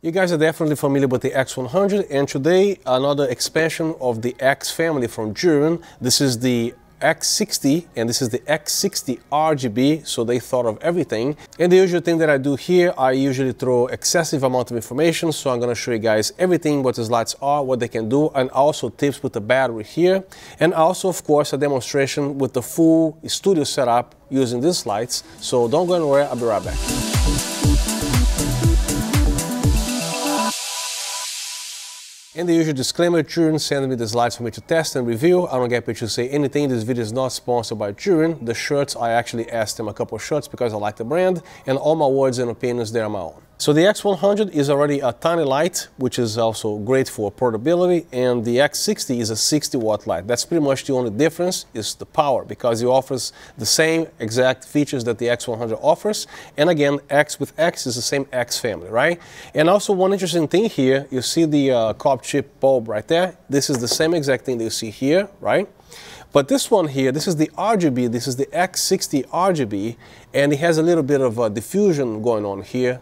You guys are definitely familiar with the X100, and today another expansion of the X family from Zhiyun. This is the X60 and this is the X60 RGB, so they thought of everything. And the usual thing that I do here, I usually throw excessive amount of information, so I'm going to show you guys everything, what these lights are, what they can do, and also tips with the battery here, and also of course a demonstration with the full studio setup using these lights. So don't go anywhere, I'll be right back. And the usual disclaimer, Zhiyun sent me these lights for me to test and review. I don't get paid to say anything. This video is not sponsored by Zhiyun. The shirts, I actually asked them a couple of shirts because I like the brand, and all my words and opinions, they are my own. So the X100 is already a tiny light, which is also great for portability, and the X60 is a 60-watt light. That's pretty much the only difference, is the power, because it offers the same exact features that the X100 offers. And again, X with X is the same X family, right? And also one interesting thing here, you see the copper chip bulb right there. This is the same exact thing that you see here, right? But this one here, this is the RGB, this is the X60 RGB, and it has a little bit of a diffusion going on here.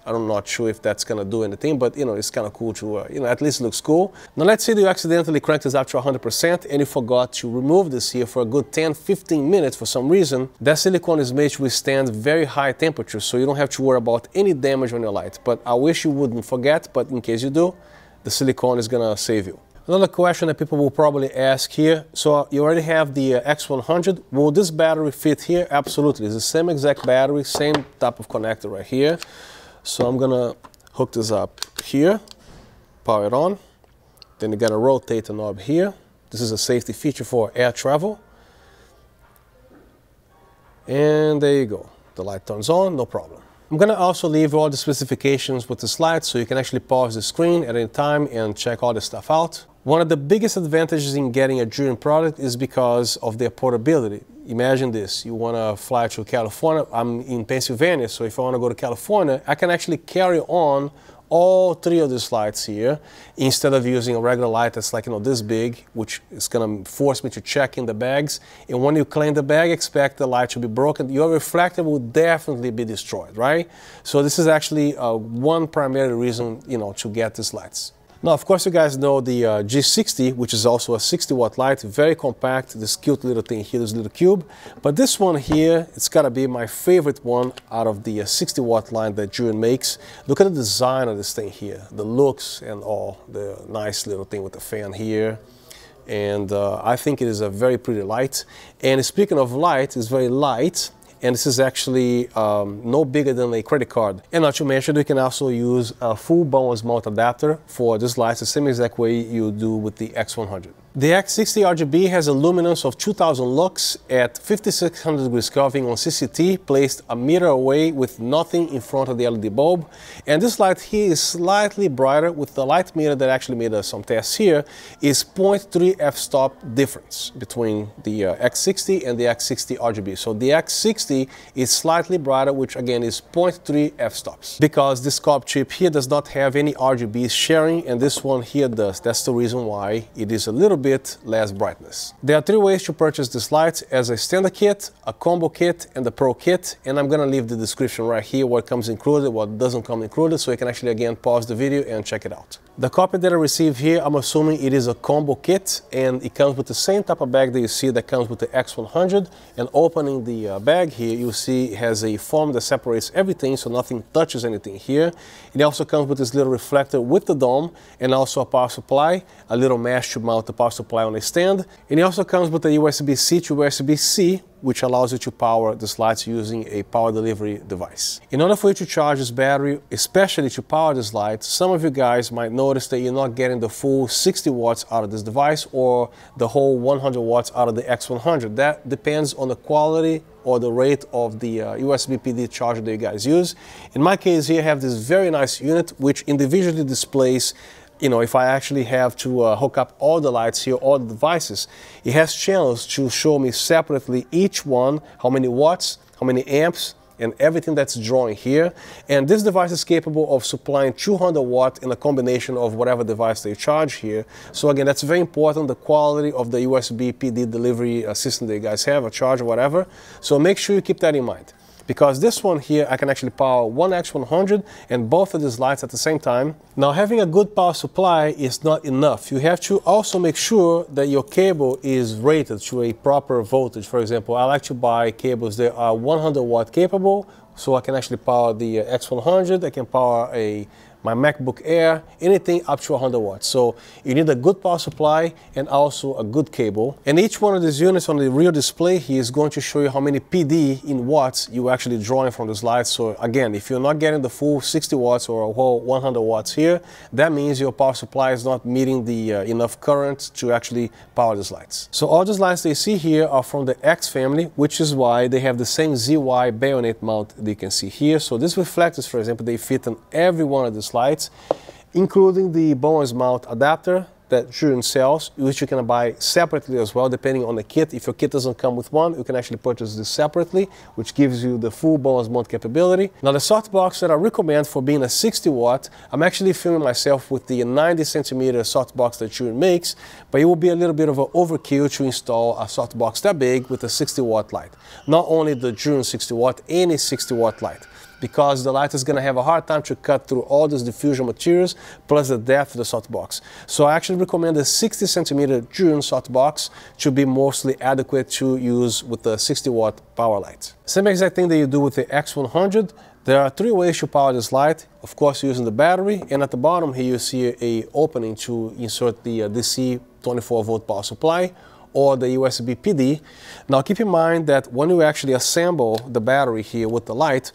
I'm not sure if that's going to do anything, but it's kind of cool to, at least looks cool. Now let's say that you accidentally cranked this up to 100% and you forgot to remove this here for a good 10-15 minutes for some reason. That silicone is made to withstand very high temperatures, so you don't have to worry about any damage on your light. But I wish you wouldn't forget, but in case you do, the silicone is going to save you. Another question that people will probably ask here, so you already have the X100, will this battery fit here? Absolutely, it's the same exact battery, same type of connector right here. So I'm gonna hook this up here, power it on, then you gotta rotate the knob here. This is a safety feature for air travel. And there you go, the light turns on, no problem. I'm gonna also leave all the specifications with this light so you can actually pause the screen at any time and check all this stuff out. One of the biggest advantages in getting a Zhiyun product is because of their portability. Imagine this, you want to fly to California. I'm in Pennsylvania, so if I want to go to California, I can actually carry on all three of these lights here instead of using a regular light that's like this big, which is going to force me to check in the bags. And when you clean the bag, expect the light to be broken. Your reflector will definitely be destroyed, right? So this is actually one primary reason, to get these lights. Now, of course, you guys know the G60, which is also a 60-watt light, very compact, this cute little thing here, this little cube. But this one here, it's gotta be my favorite one out of the 60-watt line that Zhiyun makes. Look at the design of this thing here, the looks and all, the nice little thing with the fan here. And I think it is a very pretty light. And speaking of light, it's very light. And this is actually no bigger than a credit card. And not to mention, you can also use a full Bowens mount adapter for this light, the same exact way you do with the X100. The X60 RGB has a luminance of 2000 lux at 5600 degrees Kelvin on CCT, placed a meter away with nothing in front of the LED bulb. And this light here is slightly brighter with the light meter that actually made some tests here, is 0.3 f-stop difference between the X60 and the X60 RGB. So the X60 is slightly brighter, which again is 0.3 f-stops. Because this copper chip here does not have any RGB sharing, and this one here does. That's the reason why it is a little bit less brightness. There are three ways to purchase this light: as a standard kit, a combo kit, and the pro kit. And I'm gonna leave the description right here what comes included, what doesn't come included, so you can actually again pause the video and check it out. The copy that I received here, I'm assuming it is a combo kit, and it comes with the same type of bag that you see that comes with the X100. And opening the bag here, you see it has a foam that separates everything, so nothing touches anything here. It also comes with this little reflector with the dome, and also a power supply, a little mesh to mount the power supply on a stand. And it also comes with a USB-C to USB-C, which allows you to power these lights using a power delivery device. In order for you to charge this battery, especially to power this light, some of you guys might notice that you're not getting the full 60 watts out of this device or the whole 100 watts out of the X100. That depends on the quality or the rate of the USB PD charger that you guys use. In my case here, I have this very nice unit which individually displays, if I actually have to hook up all the lights here, all the devices, it has channels to show me separately each one, how many watts, how many amps, and everything that's drawing here. And this device is capable of supplying 200 watt in a combination of whatever device they charge here. So again, that's very important, the quality of the USB PD delivery system that you guys have, a charger, whatever. So make sure you keep that in mind. because this one here, I can actually power one X100 and both of these lights at the same time. Now, having a good power supply is not enough. You have to also make sure that your cable is rated to a proper voltage. For example, I like to buy cables that are 100 watt capable, so I can actually power the X100, I can power my MacBook Air, anything up to 100 watts. So you need a good power supply and also a good cable. And each one of these units on the rear display here is going to show you how many PD in watts you're actually drawing from this light. So again, if you're not getting the full 60 watts or a whole 100 watts here, that means your power supply is not meeting the enough current to actually power these lights. So all these lights they see here are from the X family, which is why they have the same ZY bayonet mount that you can see here. So these reflectors, for example, they fit on every one of these lights, including the Bowens mount adapter that Zhiyun sells, which you can buy separately as well, depending on the kit. If your kit doesn't come with one, you can actually purchase this separately, which gives you the full Bowens mount capability. Now, the softbox that I recommend for being a 60 watt, I'm actually filming myself with the 90 centimeter softbox that Zhiyun makes, but it will be a little bit of an overkill to install a softbox that big with a 60 watt light. Not only the Zhiyun 60 watt, any 60 watt light, because the light is going to have a hard time to cut through all these diffusion materials plus the depth of the softbox. So I actually recommend the 60 centimeter Zhiyun softbox to be mostly adequate to use with the 60 watt power light. Same exact thing that you do with the X100. There are three ways to power this light. Of course, using the battery, and at the bottom here you see a opening to insert the DC 24 volt power supply or the USB PD. Now keep in mind that when you actually assemble the battery here with the light,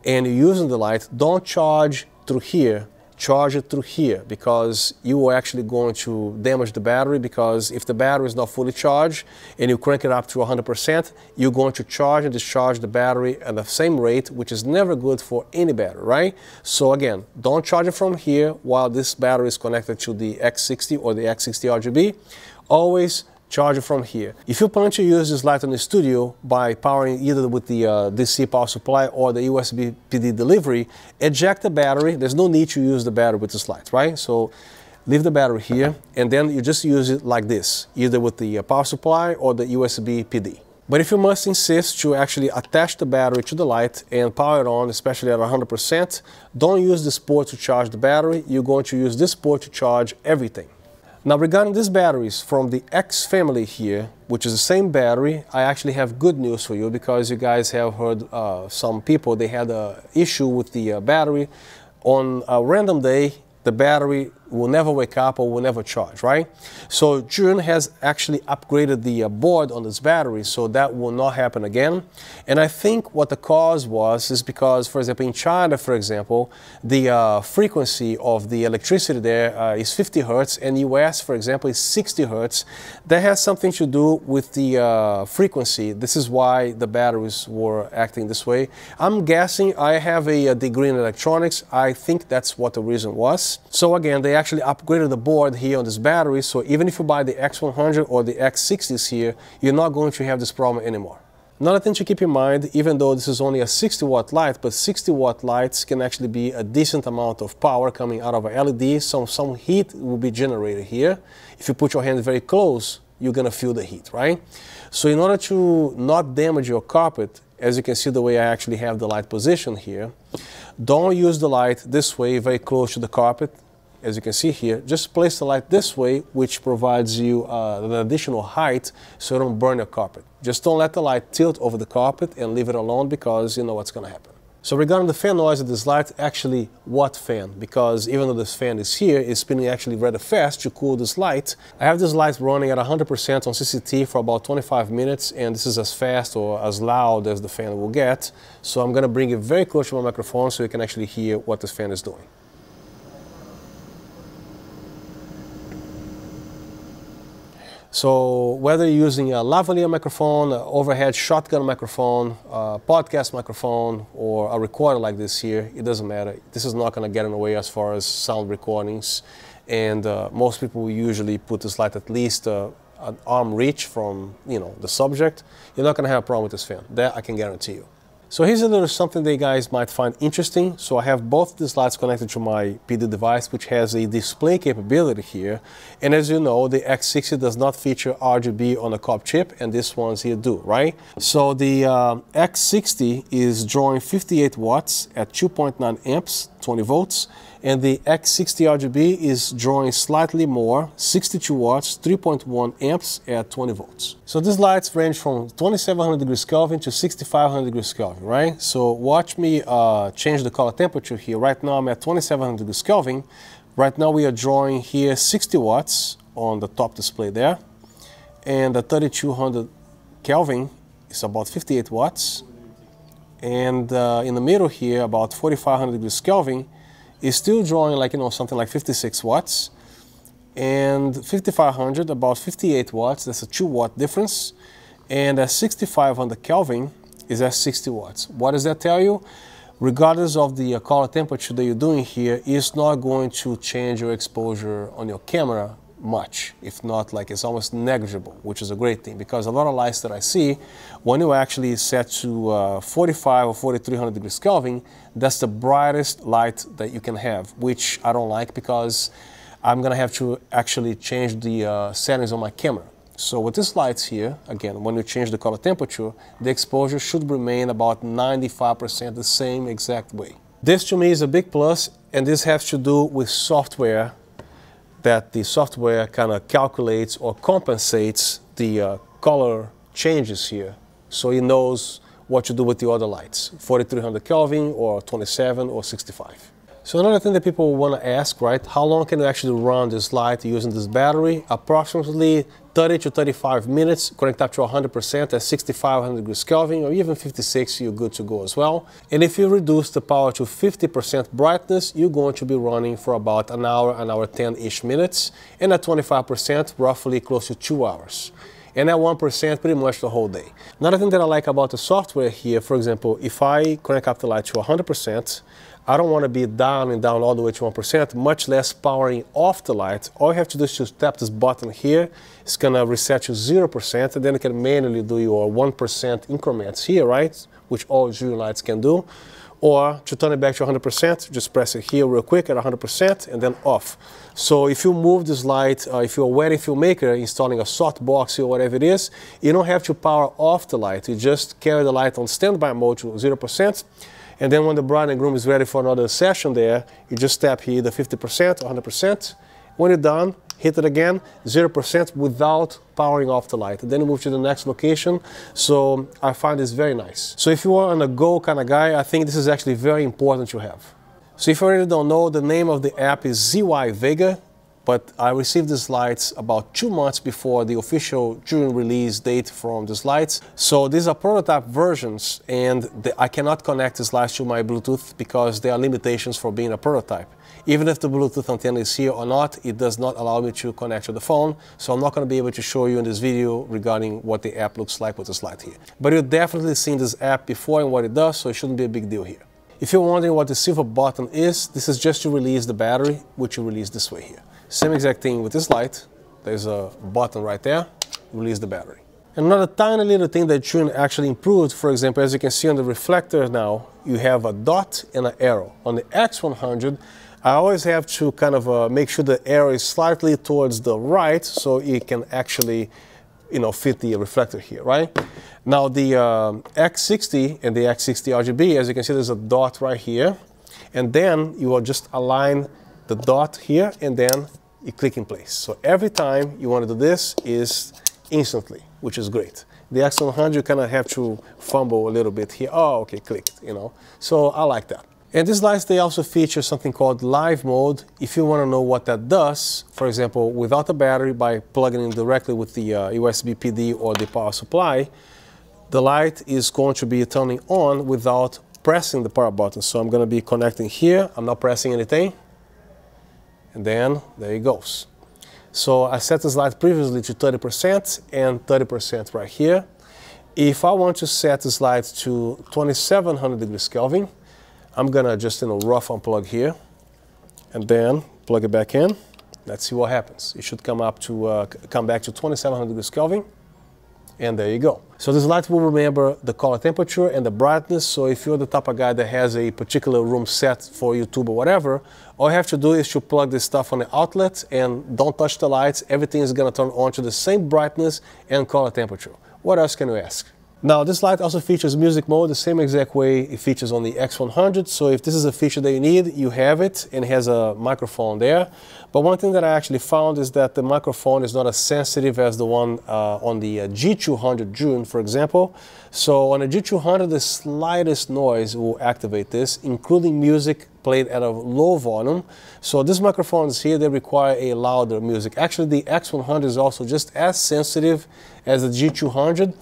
and you're using the light, don't charge through here, charge it through here, because you are actually going to damage the battery, because if the battery is not fully charged and you crank it up to 100%, you're going to charge and discharge the battery at the same rate, which is never good for any battery, right? So again, don't charge it from here while this battery is connected to the X60 or the X60 RGB. Always charge it from here. If you plan to use this light in the studio by powering either with the DC power supply or the USB PD delivery, eject the battery. There's no need to use the battery with this light, right? So leave the battery here, and then you just use it like this, either with the power supply or the USB PD. But if you must insist to actually attach the battery to the light and power it on, especially at 100%, don't use this port to charge the battery. You're going to use this port to charge everything. Now, regarding these batteries from the X family here, which is the same battery, I actually have good news for you, because you guys have heard some people, they had an issue with the battery. On a random day, the battery will never wake up or will never charge, right? So Zhiyun has actually upgraded the board on this battery, so that will not happen again. And I think what the cause was is because, for example, in China, for example, the frequency of the electricity there is 50 hertz, and US, for example, is 60 hertz. That has something to do with the frequency. This is why the batteries were acting this way. I'm guessing. I have a degree in electronics. I think that's what the reason was. So again, they actually upgraded the board here on this battery, so even if you buy the X100 or the X60s here, you're not going to have this problem anymore. Another thing to keep in mind, even though this is only a 60 watt light, but 60 watt lights can actually be a decent amount of power coming out of a LED, so some heat will be generated here. If you put your hand very close, you're gonna feel the heat, right? So in order to not damage your carpet, as you can see the way I actually have the light positioned here, don't use the light this way, very close to the carpet. As you can see here, just place the light this way, which provides you an additional height so you don't burn your carpet. Just don't let the light tilt over the carpet and leave it alone, because you know what's going to happen. So regarding the fan noise of this light, actually what fan? Because even though this fan is here, it's spinning actually rather fast to cool this light. I have this light running at 100% on CCT for about 25 minutes, and this is as fast or as loud as the fan will get. So I'm going to bring it very close to my microphone so you can actually hear what this fan is doing. So whether you're using a lavalier microphone, an overhead shotgun microphone, a podcast microphone, or a recorder like this here, it doesn't matter. This is not going to get in the way as far as sound recordings. And most people will usually put this light at least an arm reach from the subject. You're not going to have a problem with this fan. That I can guarantee you. So here's a little something that you guys might find interesting. So I have both these lights connected to my PD device, which has a display capability here. And as you know, the X60 does not feature RGB on the COB chip, and this ones here do, right? So the X60 is drawing 58 watts at 2.9 amps, 20 volts. And the X60 RGB is drawing slightly more, 62 watts, 3.1 amps at 20 volts. So these lights range from 2700 degrees Kelvin to 6500 degrees Kelvin, right? So watch me change the color temperature here. Right now I'm at 2700 degrees Kelvin. Right now we are drawing here 60 watts on the top display there. And at 3200 Kelvin is about 58 watts. And in the middle here, about 4500 degrees Kelvin, is still drawing like, something like 56 watts. And 5500, about 58 watts, that's a 2 watt difference. And at 6500 Kelvin is at 60 watts. What does that tell you? Regardless of the color temperature that you're doing here, it's not going to change your exposure on your camera much. If not, like, it's almost negligible, which is a great thing, because a lot of lights that I see, when you actually set to 45 or 4300 degrees Kelvin, that's the brightest light that you can have, which I don't like because I'm gonna have to actually change the settings on my camera. So with these lights here, again, when you change the color temperature, the exposure should remain about 95% the same exact way. This to me is a big plus, and this has to do with software, that the software kind of calculates or compensates the color changes here. So it knows what to do with the other lights, 4300 Kelvin or 27 or 65. So another thing that people want to ask, right, how long can you actually run this light using this battery? Approximately 30 to 35 minutes, connect up to 100% at 6500 degrees Kelvin, or even 56, you're good to go as well. And if you reduce the power to 50% brightness, you're going to be running for about an hour 10-ish minutes, and at 25%, roughly close to 2 hours. And at 1%, pretty much the whole day. Another thing that I like about the software here, for example, if I connect up the light to 100%, I don't want to be down and down all the way to 1%, much less powering off the light. All you have to do is just tap this button here. It's going to reset to 0%, and then you can manually do your 1% increments here, right? Which all Zhiyun lights can do. Or to turn it back to 100%, just press it here real quick at 100% and then off. So if you move this light, if you're a wedding filmmaker installing a softbox or whatever it is, you don't have to power off the light. You just carry the light on standby mode to 0%. And then when the bride and groom is ready for another session there, you just tap here the 50% or 100%. When you're done, hit it again, 0% without powering off the light. And then you move to the next location. So I find this very nice. So if you are on a go kind of guy, I think this is actually very important to have. So if you already don't know, the name of the app is ZY Vega. But I received these lights about 2 months before the official Zhiyun release date from these lights. So these are prototype versions, and I cannot connect these lights to my Bluetooth because there are limitations for being a prototype. Even if the Bluetooth antenna is here or not, it does not allow me to connect to the phone. So I'm not going to be able to show you in this video regarding what the app looks like with this light here. But you've definitely seen this app before and what it does, so it shouldn't be a big deal here. If you're wondering what the silver button is, this is just to release the battery, which you release this way here. Same exact thing with this light. There's a button right there, release the battery. And another tiny little thing that Zhiyun actually improved, for example, as you can see on the reflector now, you have a dot and an arrow. On the X100, I always have to kind of make sure the arrow is slightly towards the right so it can actually, fit the reflector here, right? Now the X60 and the X60 RGB, as you can see, there's a dot right here. And then you will just align the dot here and then you click in place. So every time you want to do this is instantly, which is great. The X100, you kind of have to fumble a little bit here. Oh, okay, clicked, So I like that. And these lights, they also feature something called live mode. If you want to know what that does, for example, without the battery, by plugging in directly with the USB PD or the power supply, the light is going to be turning on without pressing the power button. So I'm going to be connecting here. I'm not pressing anything. And then there it goes. So I set this light previously to 30% and 30% right here. If I want to set this light to 2700 degrees Kelvin, I'm gonna just rough unplug here and then plug it back in. Let's see what happens. It should come back to 2700 degrees Kelvin, And there you go. So this light will remember the color temperature and the brightness. So if you're the type of guy that has a particular room set for YouTube or whatever, all you have to do is to plug this stuff on the outlet and don't touch the lights. Everything is going to turn on to the same brightness and color temperature. What else can you ask? Now, this light also features music mode the same exact way it features on the X100. So if this is a feature that you need, you have it, and it has a microphone there. But one thing that I actually found is that the microphone is not as sensitive as the one on the G200 Zhiyun, for example. So on the G200, the slightest noise will activate this, including music played at a low volume. So these microphones here, they require a louder music. Actually, the X100 is also just as sensitive as the G200.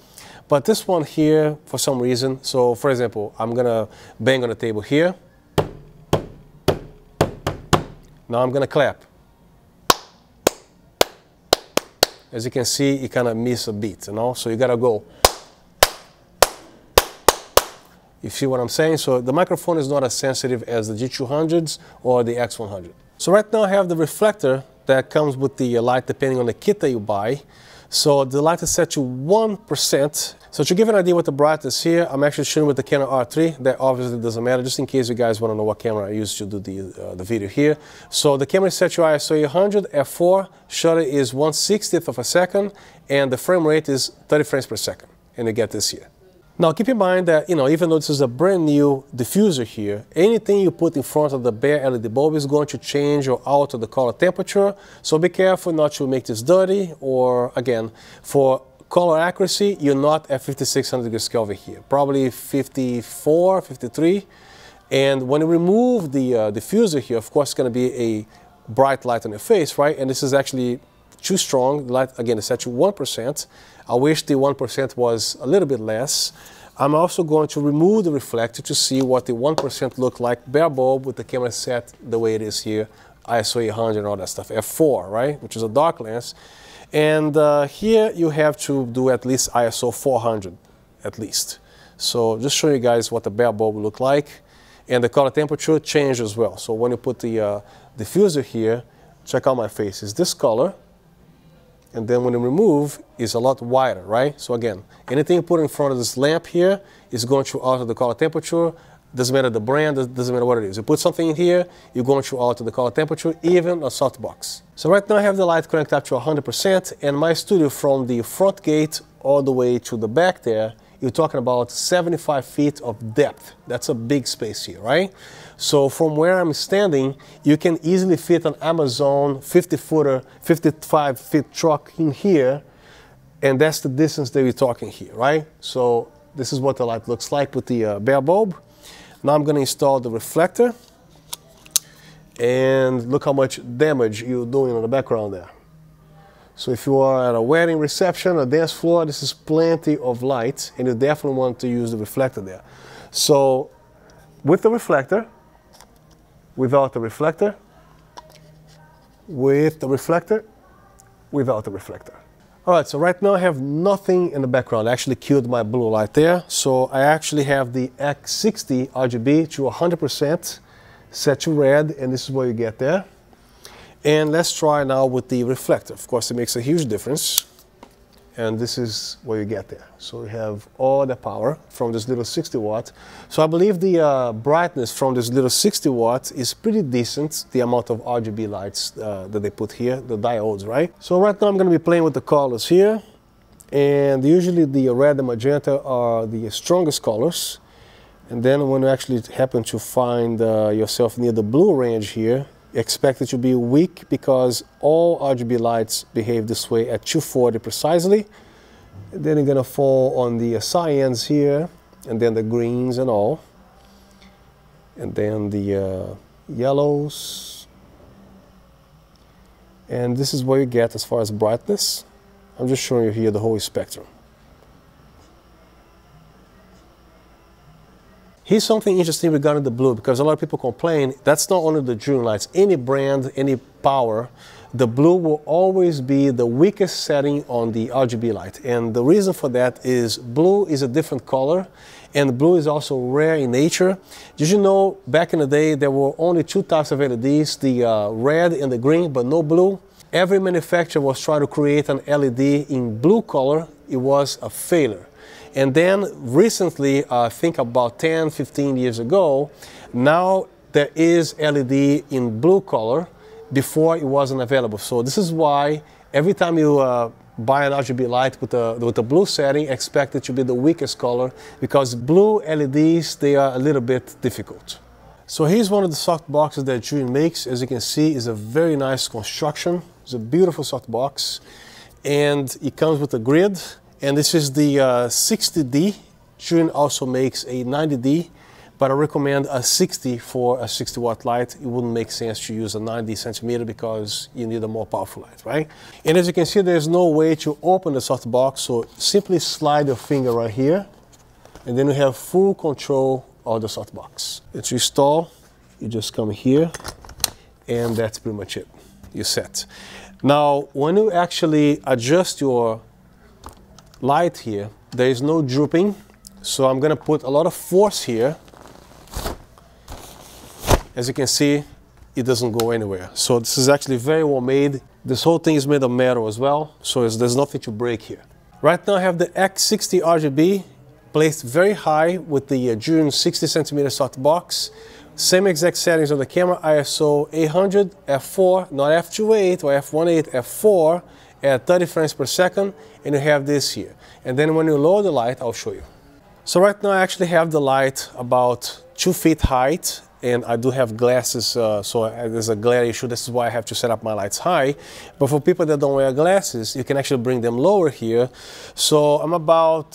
But this one here, for some reason, so for example, I'm gonna bang on the table here. Now I'm gonna clap. As you can see, you kind of miss a beat, you know? So you gotta go. You see what I'm saying? So the microphone is not as sensitive as the G200s or the X100. So right now I have the reflector that comes with the light depending on the kit that you buy. So the light is set to 1%. So to give an idea what the brightness here, I'm actually shooting with the Canon R3. That obviously doesn't matter, just in case you guys want to know what camera I use to do the video here. So the camera is set to ISO 800, f4, shutter is 1/60th of a second, and the frame rate is 30 frames per second. And you get this here. Now keep in mind that, even though this is a brand new diffuser here, anything you put in front of the bare LED bulb is going to change or alter the color temperature. So be careful not to make this dirty, or again, for color accuracy, you're not at 5600 degrees Kelvin here, probably 54, 53. And when you remove the diffuser here, of course, it's going to be a bright light on your face, right? And this is actually too strong. The light, again, is set to 1%. I wish the 1% was a little bit less. I'm also going to remove the reflector to see what the 1% look like bare bulb with the camera set the way it is here, ISO 800 and all that stuff, f4, right, which is a dark lens. And here you have to do at least ISO 400, at least. So just show you guys what the bare bulb will look like. And the color temperature changes as well. So when you put the diffuser here, check out my face, it's this color. And then when you remove, it's a lot wider, right? So again, anything you put in front of this lamp here is going to alter the color temperature. Doesn't matter the brand, doesn't matter what it is. You put something in here, you're going to alter the color temperature, even a softbox. So right now I have the light cranked up to 100%, and my studio from the front gate all the way to the back there, you're talking about 75 feet of depth. That's a big space here, right? So from where I'm standing, you can easily fit an Amazon 50-footer, 55-feet truck in here, and that's the distance that we're talking here, right? So this is what the light looks like with the bare bulb. Now I'm going to install the reflector, and look how much damage you're doing on the background there. So if you are at a wedding reception, a dance floor, this is plenty of light, and you definitely want to use the reflector there. So with the reflector, without the reflector, with the reflector, without the reflector. All right, so right now I have nothing in the background. I actually killed my blue light there. So I actually have the X60 RGB to 100% set to red, and this is what you get there. And let's try now with the reflector. Of course, it makes a huge difference. And this is what you get there. So we have all the power from this little 60 watt. So I believe the brightness from this little 60 watt is pretty decent, the amount of RGB lights that they put here, the diodes, right? So right now I'm going to be playing with the colors here. And usually the red and magenta are the strongest colors. And then when you actually happen to find yourself near the blue range here, expect it to be weak, because all RGB lights behave this way at 240 precisely. And then you're going to fall on the cyans here, and then the greens and all. And then the yellows. And this is what you get as far as brightness. I'm just showing you here the whole spectrum. Here's something interesting regarding the blue, because a lot of people complain that's not only the Zhiyun lights, any brand, any power, the blue will always be the weakest setting on the RGB light. And the reason for that is blue is a different color, and blue is also rare in nature. Did you know back in the day there were only two types of LEDs, the red and the green, but no blue? every manufacturer was trying to create an LED in blue color. It was a failure. And then recently, I think about 10, 15 years ago, now there is LED in blue color. Before it wasn't available. So this is why every time you buy an RGB light with a blue setting, expect it to be the weakest color, because blue LEDs, they are a little bit difficult. So here's one of the soft boxes that Zhiyun makes. As you can see, it's a very nice construction. It's a beautiful soft box, and it comes with a grid. And this is the 60D. Zhiyun also makes a 90D, but I recommend a 60 for a 60 watt light. It wouldn't make sense to use a 90 centimeter because you need a more powerful light, right? And as you can see, there's no way to open the soft box, so simply slide your finger right here, and then you have full control of the soft box. To install, you just come here, and that's pretty much it. You're set. Now, when you actually adjust your light here, there is no drooping, so I'm gonna put a lot of force here. As you can see, it doesn't go anywhere. So this is actually very well made. This whole thing is made of metal as well, so there's nothing to break here. Right now I have the X60 RGB placed very high with the Zhiyun 60 centimeter softbox. Same exact settings on the camera, ISO 800, f4, not f2.8 or f1.8, f4 at 30 frames per second, and you have this here. And then when you lower the light, I'll show you. So right now I actually have the light about 2 feet height, and I do have glasses, so there's a glare issue. This is why I have to set up my lights high. But for people that don't wear glasses, you can actually bring them lower here. So I'm about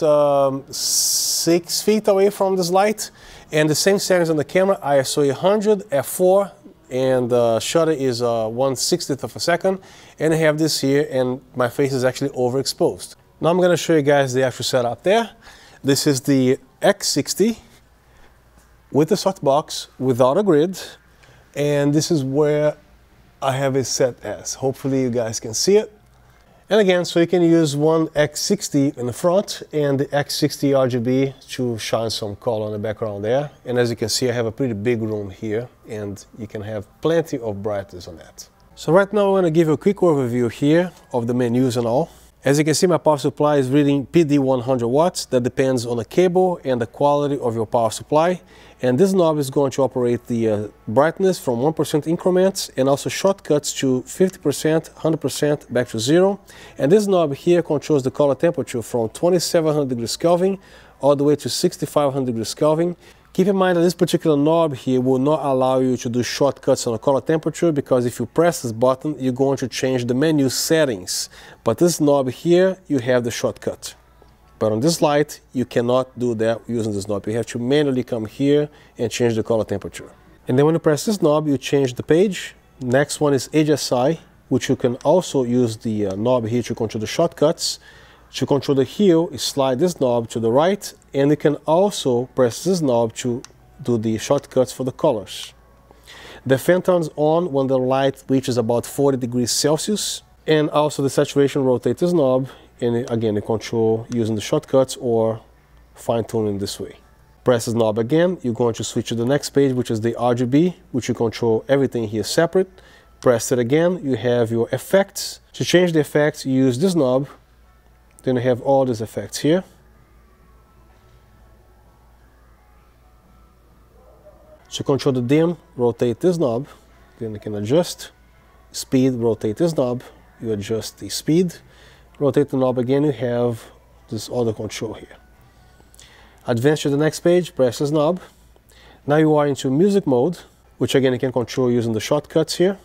6 feet away from this light, and the same settings on the camera, ISO 800, f4, and shutter is 1/60th of a second. And I have this here, and my face is actually overexposed. Now I'm gonna show you guys the actual setup there. This is the X60 with the softbox without a grid, and this is where I have it set as. Hopefully you guys can see it. And again, so you can use one X60 in the front and the X60 RGB to shine some color on the background there. And as you can see, I have a pretty big room here, and you can have plenty of brightness on that. So right now I'm going to give you a quick overview here of the menus and all. As you can see, my power supply is reading PD 100 watts. That depends on the cable and the quality of your power supply. And this knob is going to operate the brightness from 1% increments, and also shortcuts to 50%, 100%, back to 0. And this knob here controls the color temperature from 2700 degrees Kelvin all the way to 6500 degrees Kelvin. Keep in mind that this particular knob here will not allow you to do shortcuts on the color temperature, because if you press this button, you're going to change the menu settings. But this knob here, you have the shortcut. But on this light, you cannot do that using this knob. You have to manually come here and change the color temperature. And then when you press this knob, you change the page. Next one is HSI, which you can also use the knob here to control the shortcuts. To control the hue, you slide this knob to the right, and you can also press this knob to do the shortcuts for the colors. The fan turns on when the light reaches about 40 degrees Celsius, and also the saturation rotates this knob, and again, you control using the shortcuts or fine-tuning this way. Press this knob again, you're going to switch to the next page, which is the RGB, which you control everything here separate. Press it again, you have your effects. To change the effects, you use this knob. Then you have all these effects here. To control the dim, rotate this knob. Then you can adjust. Speed, rotate this knob. You adjust the speed. Rotate the knob again, you have this auto control here. Advance to the next page, press this knob. Now you are into music mode, which again you can control using the shortcuts here,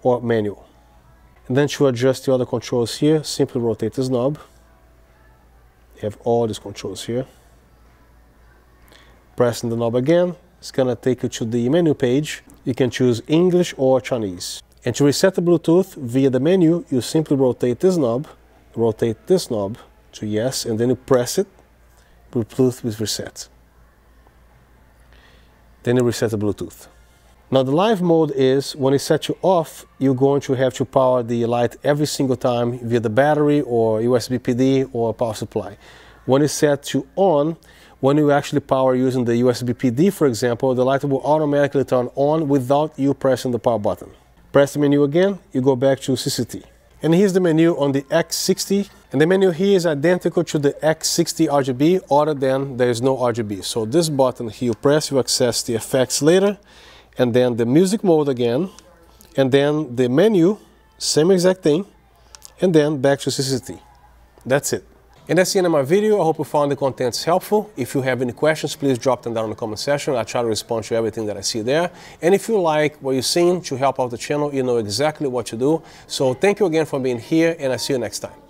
or manual. And then to adjust the other controls here, simply rotate this knob. You have all these controls here. Pressing the knob again, it's gonna take you to the menu page. You can choose English or Chinese. And to reset the Bluetooth via the menu, you simply rotate this knob to yes, and then you press it. Bluetooth is reset. Then you reset the Bluetooth. Now the live mode is when it's set to off, you're going to have to power the light every single time via the battery or USB PD or power supply. When it's set to on, when you actually power using the USB PD, for example, the light will automatically turn on without you pressing the power button. Press the menu again, you go back to CCT. And here's the menu on the X60. And the menu here is identical to the X60 RGB, other than there is no RGB. So this button here you press, you access the effects later, and then the music mode again, and then the menu, same exact thing, and then back to CCT. That's it. And that's the end of my video. I hope you found the contents helpful. If you have any questions, please drop them down in the comment section. I'll try to respond to everything that I see there. And if you like what you've seen to help out the channel, you know exactly what to do. So thank you again for being here, and I'll see you next time.